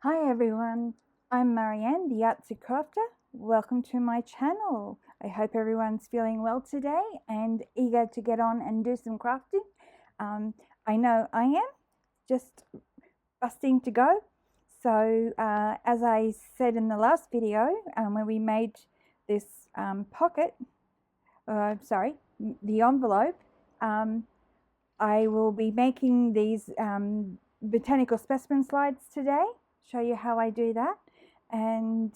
Hi everyone, I'm Marieanne, the Artsie Crafter. Welcome to my channel. I hope everyone's feeling well today and eager to get on and do some crafting. I know I am, just busting to go. So as I said in the last video, when we made this pocket, the envelope, I will be making these botanical specimen slides today. Show you how I do that. And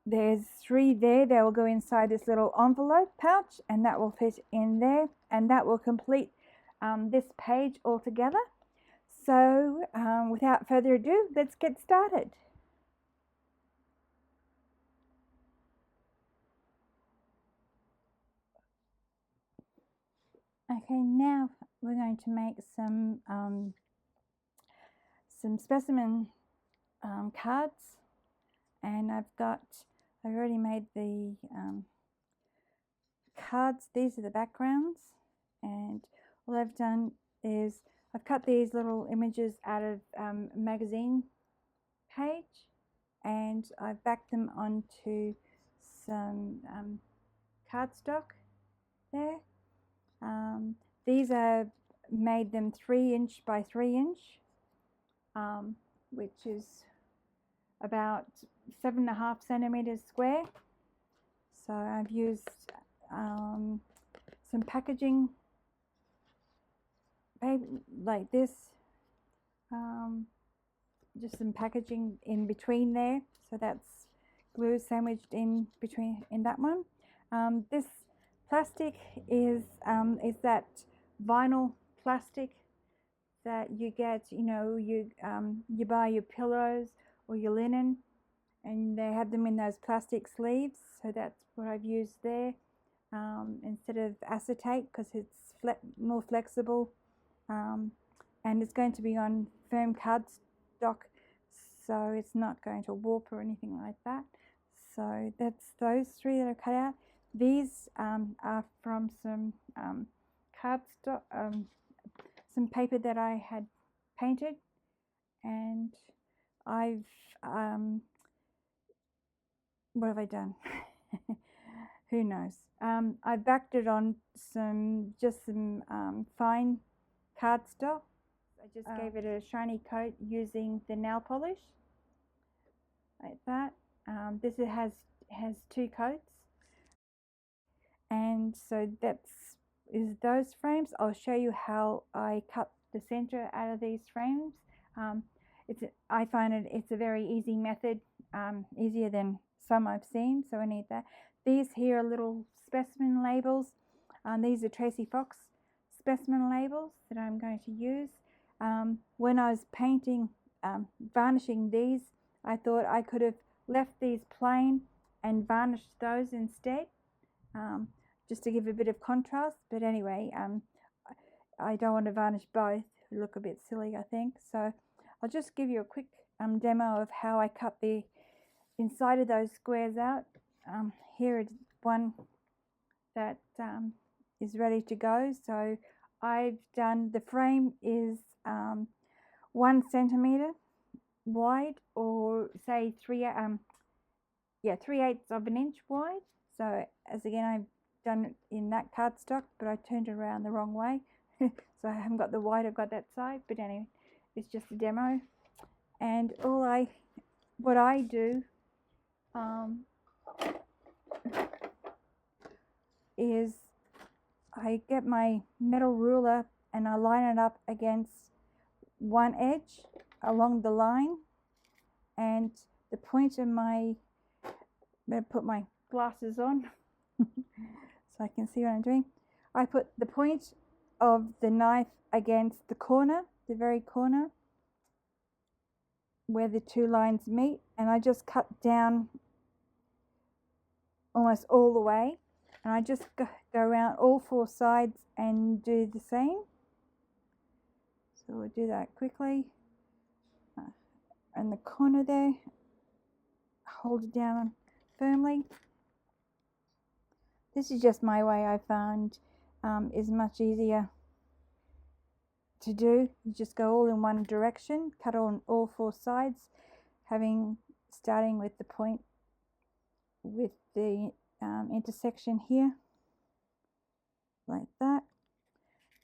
there's 3 there. They will go inside this little envelope pouch, and that will fit in there, and that will complete this page altogether. So without further ado, let's get started. Okay, now we're going to make some specimen cards, and I've already made the cards. These are the backgrounds, and all I've done is I've cut these little images out of a magazine page, and I've backed them onto some cardstock there. These are made them 3" by 3", which is about 7.5 centimeters square. So I've used some packaging paper like this, just some packaging in between there, so that's glue sandwiched in between in that one. This plastic is that vinyl plastic that you get, you buy your pillows or your linen, and they have them in those plastic sleeves. So that's what I've used there, instead of acetate, because it's more flexible, and it's going to be on firm cardstock, so it's not going to warp or anything like that. So that's those 3 that are cut out. These are from some cardstock, some paper that I had painted, and I've what have I done? Who knows? I backed it on some fine cardstock. I just gave it a shiny coat using the nail polish, like that. This has 2 coats, and so is those frames. I'll show you how I cut the center out of these frames. I find it's a very easy method, easier than some I've seen, so I need that. These here are little specimen labels. These are Tracy Fox specimen labels that I'm going to use. When I was painting, varnishing these, I thought I could have left these plain and varnished those instead, just to give a bit of contrast. But anyway, I don't want to varnish both. It look a bit silly, I think. So I'll just give you a quick demo of how I cut the inside of those squares out. Here is one that is ready to go. So I've done, the frame is 1 centimeter wide, or say 3/8 of an inch wide. So as again, I've done it in that cardstock, but I turned it around the wrong way. So I haven't got the wide, I've got that side. But anyway, it's just a demo. And what I do is I get my metal ruler and I line it up against one edge along the line, and the point of I'm going to put my glasses on so I can see what I'm doing. I put the point of the knife against the corner, the very corner where the 2 lines meet, and I just cut down almost all the way, and I just go around all 4 sides and do the same. So we'll do that quickly. And the corner there, hold it down firmly. This is just my way. I found is much easier to do. You just go all in one direction, cut on all 4 sides, starting with the point with the intersection here, like that.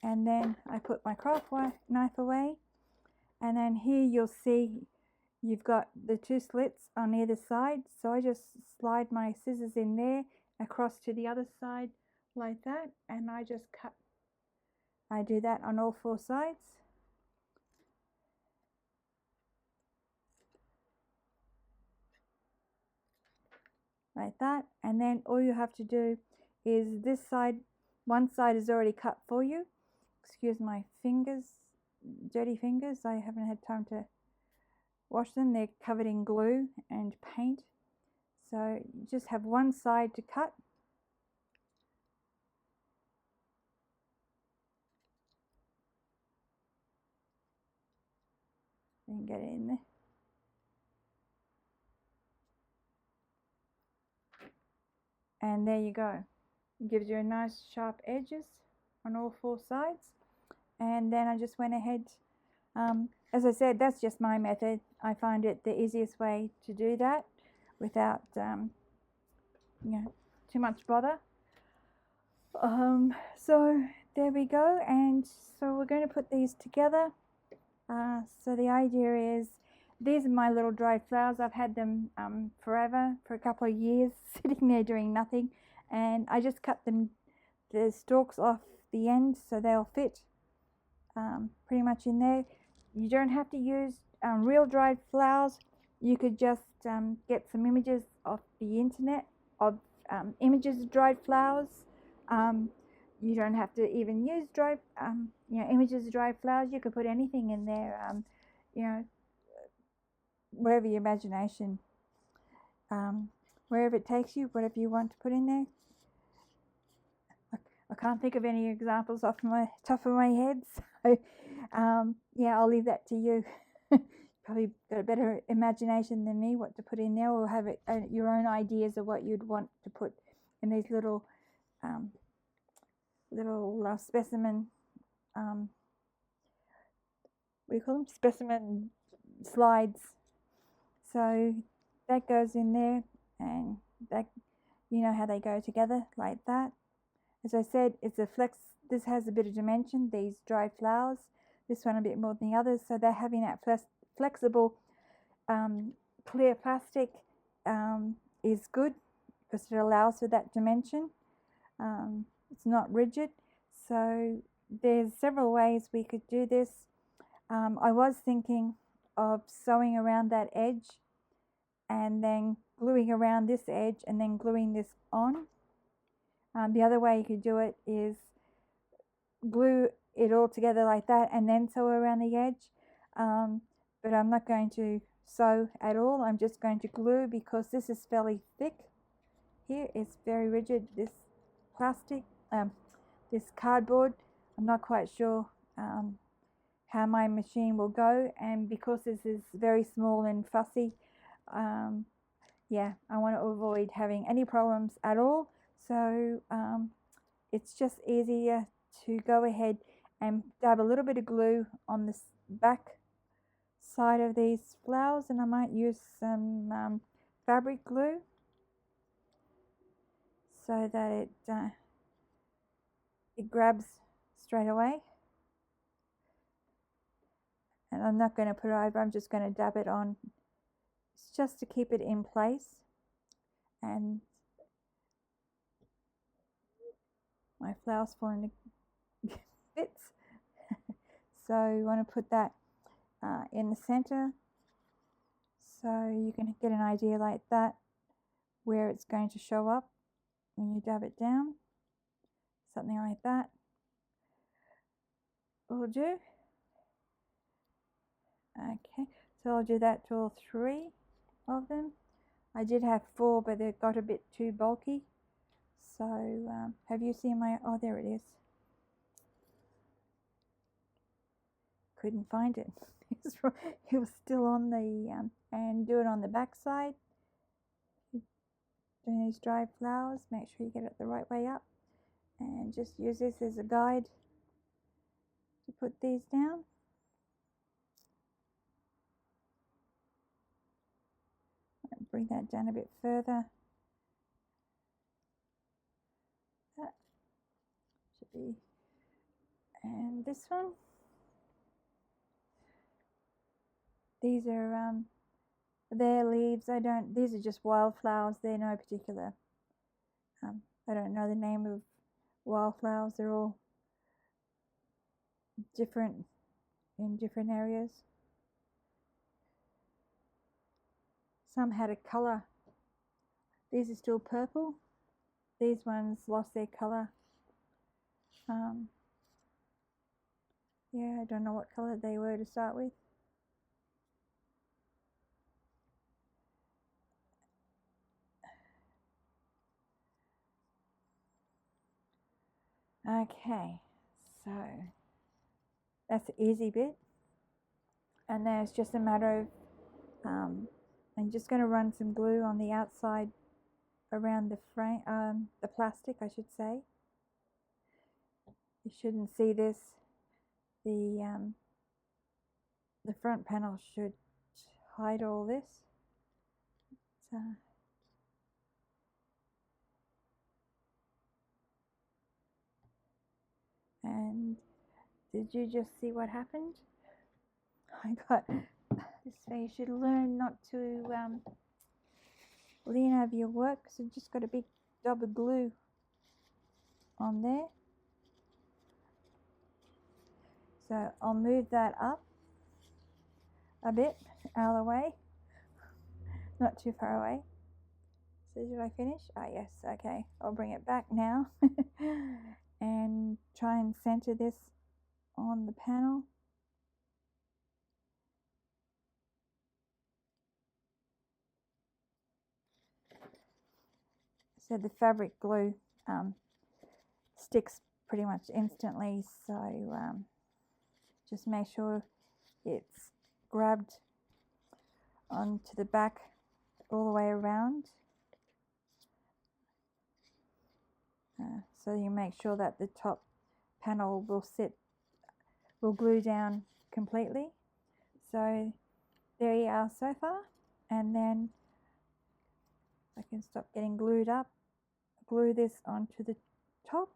And then I put my craft knife away, and then here you'll see you've got the 2 slits on either side, so I just slide my scissors in there across to the other side like that, and I just cut. I do that on all 4 sides. Like that, and then all you have to do is this side, one side is already cut for you. Excuse my fingers, dirty fingers, I haven't had time to wash them. They're covered in glue and paint, so you just have one side to cut. You can get it in there. And there you go. It gives you a nice sharp edges on all 4 sides. And then I just went ahead, as I said, that's just my method. I find it the easiest way to do that without too much bother. So there we go, and so we're going to put these together. So the idea is, these are my little dried flowers. I've had them forever, for a couple of years, sitting there doing nothing, and I just cut the stalks off the end so they'll fit pretty much in there. You don't have to use real dried flowers. You could just get some images off the internet of images of dried flowers. You don't have to even use dried images of dried flowers. You could put anything in there, whatever your imagination, wherever it takes you, whatever you want to put in there. I can't think of any examples off my top of my head, so yeah, I'll leave that to you. Probably got a better imagination than me what to put in there, or have your own ideas of what you'd want to put in these little specimen, what do you call them? Specimen slides. So that goes in there, and that, you know how they go together like that. As I said, it's a flex. This has a bit of dimension, these dried flowers. This one a bit more than the others, so they're having that flexible clear plastic is good because it allows for that dimension. It's not rigid. So there's several ways we could do this. I was thinking of sewing around that edge and then gluing around this edge and then gluing this on. The other way you could do it is glue it all together like that and then sew around the edge. But I'm not going to sew at all. I'm just going to glue because this is fairly thick. Here it's very rigid. This plastic, this cardboard, I'm not quite sure how my machine will go, and because this is very small and fussy, yeah, I want to avoid having any problems at all. So it's just easier to go ahead and dab a little bit of glue on the back side of these flowers, and I might use some fabric glue so that it grabs straight away. And I'm not going to put it over, I'm just going to dab it on. It's just to keep it in place. And my flower's falling to bits. So you want to put that in the center, so you can get an idea like that where it's going to show up when you dab it down. Something like that will do. Okay, so I'll do that to all 3 of them. I did have 4, but they got a bit too bulky. So have you seen my, oh, there it is. Couldn't find it. It was still on the, and do it on the back side. Doing these dried flowers, make sure you get it the right way up. And just use this as a guide to put these down. Bring that down a bit further. That should be, and this one. These are their leaves. These are just wildflowers. They're no particular. I don't know the name of wildflowers. They're all different in different areas. Some had a colour. These are still purple. These ones lost their colour. Yeah, I don't know what colour they were to start with. Okay, so that's the easy bit. And then it's just a matter of, I'm just going to run some glue on the outside around the frame, the plastic, I should say. You shouldn't see this. The front panel should hide all this. So, and did you just see what happened? I got this way. You should learn not to lean over your work, so you just got a big dab of glue on there. So I'll move that up a bit out of the way, not too far away. So did I finish? Ah, yes, okay. I'll bring it back now and try and center this on the panel. So the fabric glue sticks pretty much instantly, so just make sure it's grabbed onto the back all the way around. So you make sure that the top panel will glue down completely. So there you are so far, and then I can stop getting glued up, glue this onto the top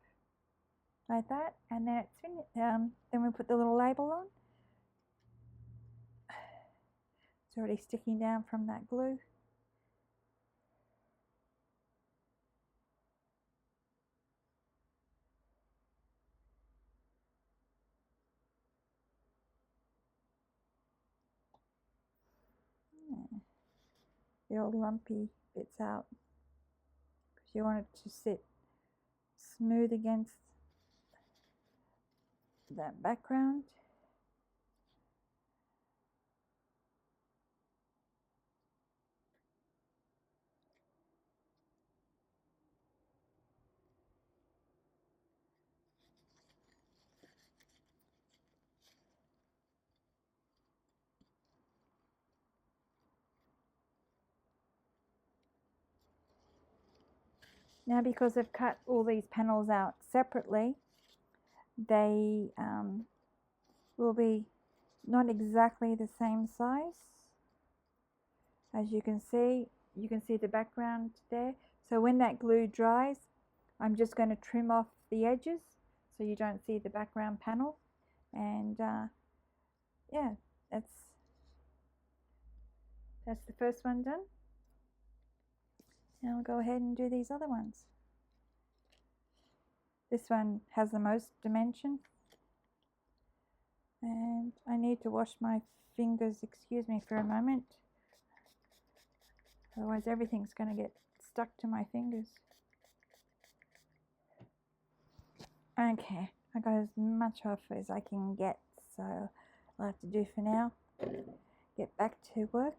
like that, and then it's finished. Then we put the little label on. It's already sticking down from that glue. The old lumpy bits out, because you want it to sit smooth against that background. Now, because I've cut all these panels out separately, they will be not exactly the same size. As you can see the background there. So when that glue dries, I'm just going to trim off the edges so you don't see the background panel. And yeah, that's the first one done. Now I'll go ahead and do these other ones. This one has the most dimension, and I need to wash my fingers, excuse me for a moment, otherwise everything's going to get stuck to my fingers. Okay, I got as much off as I can get, so I'll have to do for now. Get back to work.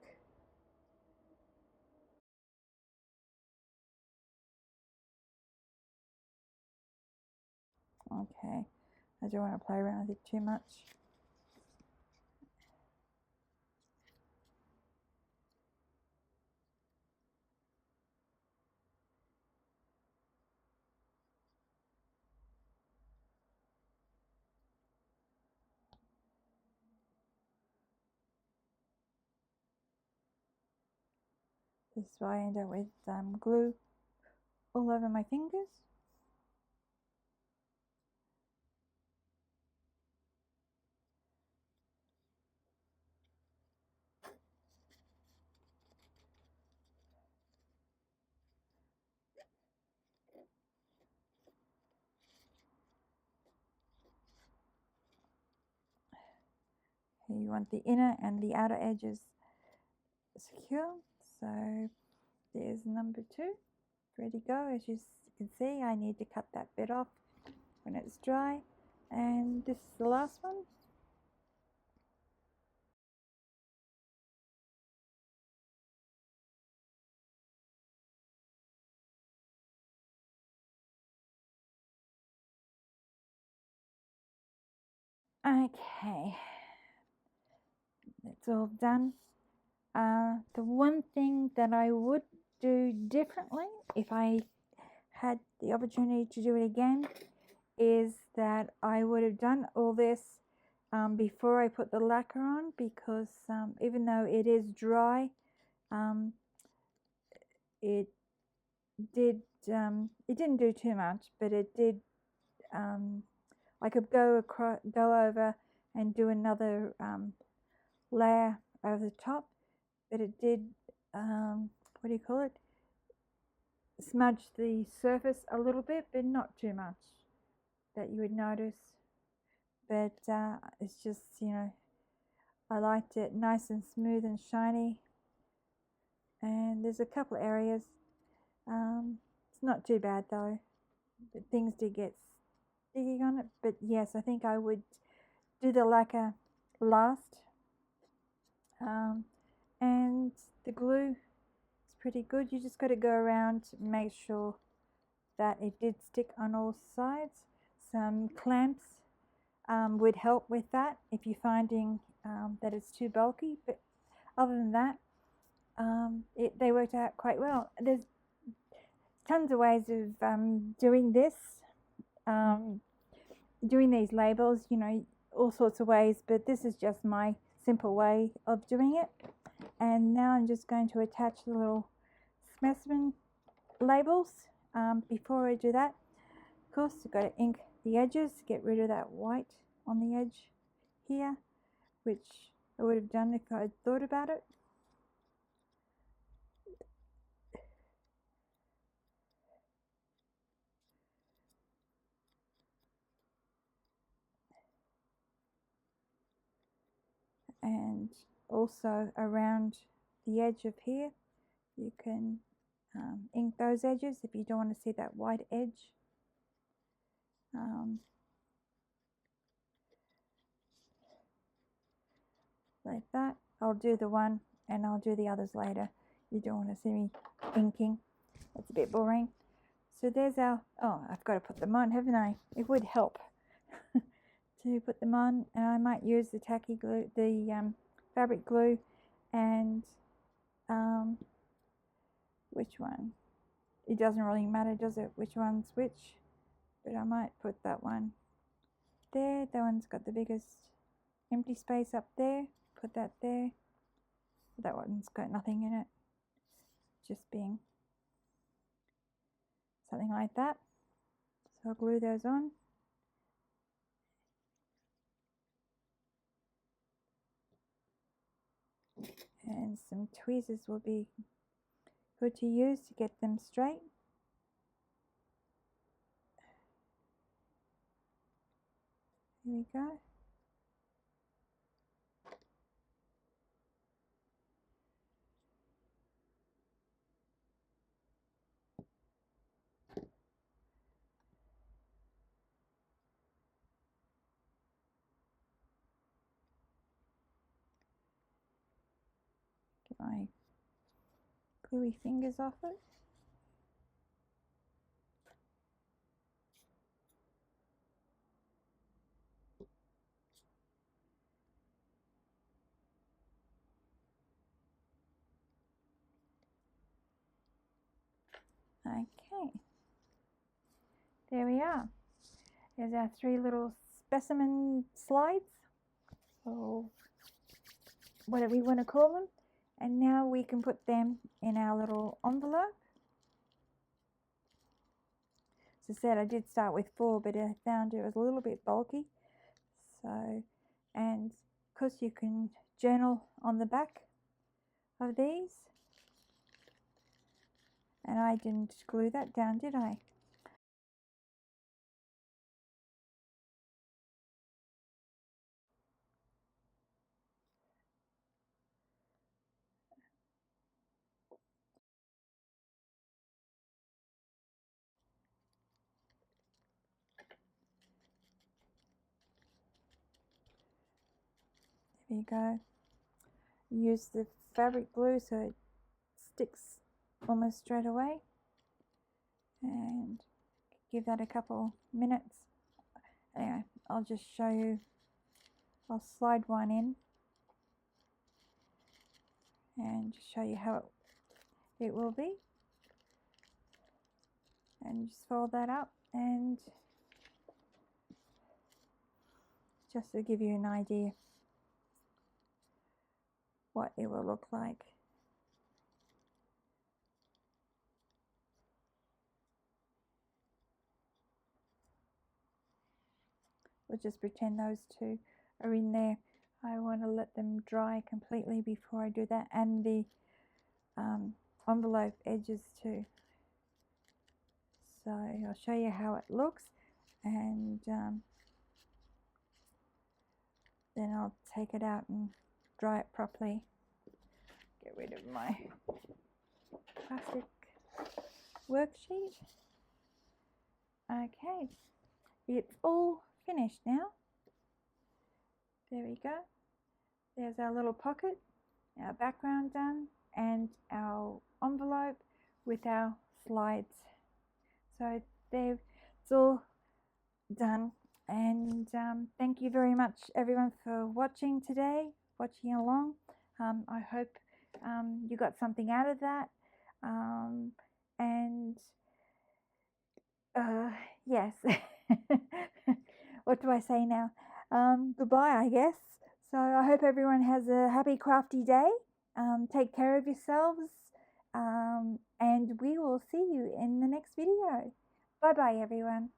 Okay, I don't want to play around with it too much. This is why I end up with glue all over my fingers. You want the inner and the outer edges secure. So there's number 2, ready to go. As you can see, I need to cut that bit off when it's dry, and this is the last one. Okay, it's all done. The one thing that I would do differently if I had the opportunity to do it again is that I would have done all this before I put the lacquer on, because even though it is dry, it didn't do too much, but it did. I could go over and do another layer over the top, but it did, what do you call it, smudge the surface a little bit, but not too much that you would notice. But it's just, I liked it nice and smooth and shiny, and there's a couple areas, it's not too bad though, but things did get sticky on it. But yes, I think I would do the lacquer last, and the glue is pretty good. You just got to go around to make sure that it did stick on all sides. Some clamps would help with that if you're finding that it's too bulky, but other than that, they worked out quite well. There's tons of ways of doing this, doing these labels, all sorts of ways, but this is just my simple way of doing it. And now I'm just going to attach the little specimen labels. Before I do that, of course, you've got to ink the edges, get rid of that white on the edge here, which I would have done if I had thought about it. And also around the edge of here, you can ink those edges if you don't want to see that white edge. Like that. I'll do the one and I'll do the others later. You don't want to see me inking. It's a bit boring. So there's our, oh, I've got to put them on, haven't I? It would help to put them on, and I might use the tacky glue, the fabric glue, and which one? It doesn't really matter, does it, which one's which? But I might put that one there. That one's got the biggest empty space up there. Put that there. That one's got nothing in it, just being something like that. So I'll glue those on. And some tweezers will be good to use to get them straight. Here we go. Get my gluey fingers off it. Okay, there we are. There's our 3 little specimen slides, or whatever you want to call them. And now we can put them in our little envelope. As I said, I did start with 4, but I found it was a little bit bulky. So, and of course you can journal on the back of these. And I didn't glue that down, did I? There you go. Use the fabric glue so it sticks almost straight away. And give that a couple minutes. Anyway, I'll just show you. I'll slide one in and just show you how it will be. And just fold that up, and just to give you an idea what it will look like. We'll just pretend those two are in there. I want to let them dry completely before I do that, and the envelope edges too. So I'll show you how it looks, and then I'll take it out and dry it properly. Get rid of my plastic worksheet. Okay, it's all finished now. There we go. There's our little pocket, our background done, and our envelope with our slides. So there, it's all done. And thank you very much, everyone, for watching today, watching along. I hope you got something out of that. And yes, what do I say now? Goodbye, I guess. So I hope everyone has a happy crafty day. Take care of yourselves, and we will see you in the next video. Bye bye, everyone.